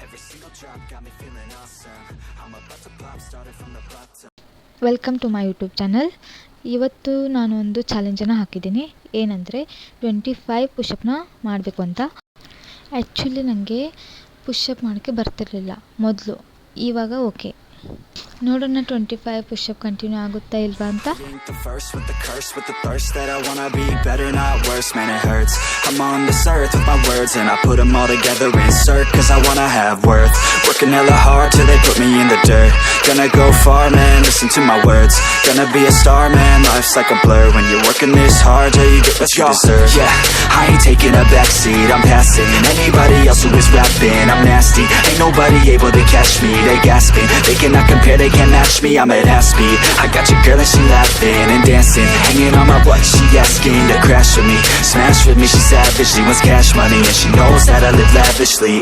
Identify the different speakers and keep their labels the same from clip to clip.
Speaker 1: Every single drop got me feeling awesome. I'm about to pop, started from the bottom.
Speaker 2: Welcome to my YouTube channel. ಇವತ್ತು ನಾನು ಒಂದು ಚಾಲೆಂಜನ್ನು ಹಾಕಿದ್ದೀನಿ. ಏನಂದರೆ 25 ಪುಷಪ್ನ ಮಾಡಬೇಕು ಅಂತ. ಆ್ಯಕ್ಚುಲಿ ನನಗೆ ಪುಷಪ್ ಮಾಡೋಕ್ಕೆ ಬರ್ತಿರಲಿಲ್ಲ ಮೊದಲು. ಇವಾಗ ಓಕೆ, ನೋಡೋಣ 25 ಪುಷಪ್ ಕಂಟಿನ್ಯೂ ಆಗುತ್ತಾ ಇಲ್ವಾ ಅಂತ.
Speaker 1: The verse with the curse, with the thirst that I wanna be better, not worse, man it hurts. I'm on this earth with my words and I put them all together, insert, cause I wanna have worth. Working hella hard till they put me in the dirt. Gonna go far, man, listen to my words. Gonna be a star, man, life's like a blur. When you're working this hard till you get what you deserve. Yeah, I ain't taking a backseat, I'm passing anybody else who is rapping. I'm nasty, ain't nobody able to catch me. They gasping, they cannot compare, they can't match me. I'm at half speed, I got your girl and she laughing and dancing, hanging on my butt, she asking to crash with me, smash with me, she savage, she wants cash money and she knows that I live lavishly.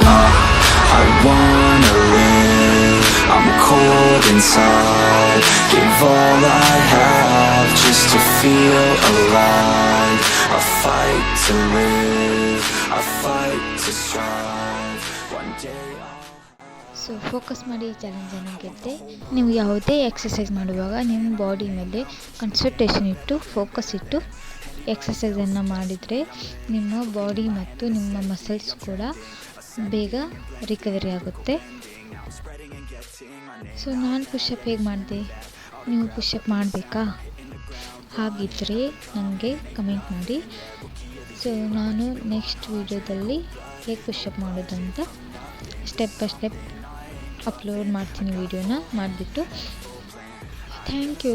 Speaker 1: I wanna live, I'm cold inside, give all I have just to feel alive. I fight to live, I fight to strive, one day
Speaker 2: so focus ಮಾಡಿ ಈ ಚಾಲೆಂಜನ್ನು ಗೆದ್ದೆ. ನೀವು ಯಾವುದೇ exercise ಮಾಡುವಾಗ ನಿಮ್ಮ body ಮೇಲೆ concentration ಇಟ್ಟು ಫೋಕಸ್ ಇಟ್ಟು ಎಕ್ಸಸೈಸನ್ನು ಮಾಡಿದರೆ ನಿಮ್ಮ ಬಾಡಿ ಮತ್ತು ನಿಮ್ಮ ಮಸಲ್ಸ್ ಕೂಡ ಬೇಗ ರಿಕವರಿ ಆಗುತ್ತೆ. ಸೊ ನಾನು ಪುಷಪ್ ಹೇಗೆ ಮಾಡಿದೆ, ನೀವು ಪುಷಪ್ ಮಾಡಬೇಕಾ? ಹಾಗಿದ್ದರೆ ನನಗೆ ಕಮೆಂಟ್ ಮಾಡಿ. ಸೊ ನಾನು ನೆಕ್ಸ್ಟ್ ವಿಡಿಯೋದಲ್ಲಿ ಹೇಗೆ ಪುಷಪ್ ಮಾಡೋದಂತ ಸ್ಟೆಪ್ ಬೈ ಸ್ಟೆಪ್ ಅಪ್ಲೋಡ್ ಮಾಡ್ತೀನಿ ವಿಡಿಯೋನ ಮಾಡಿಬಿಟ್ಟು. Thank you.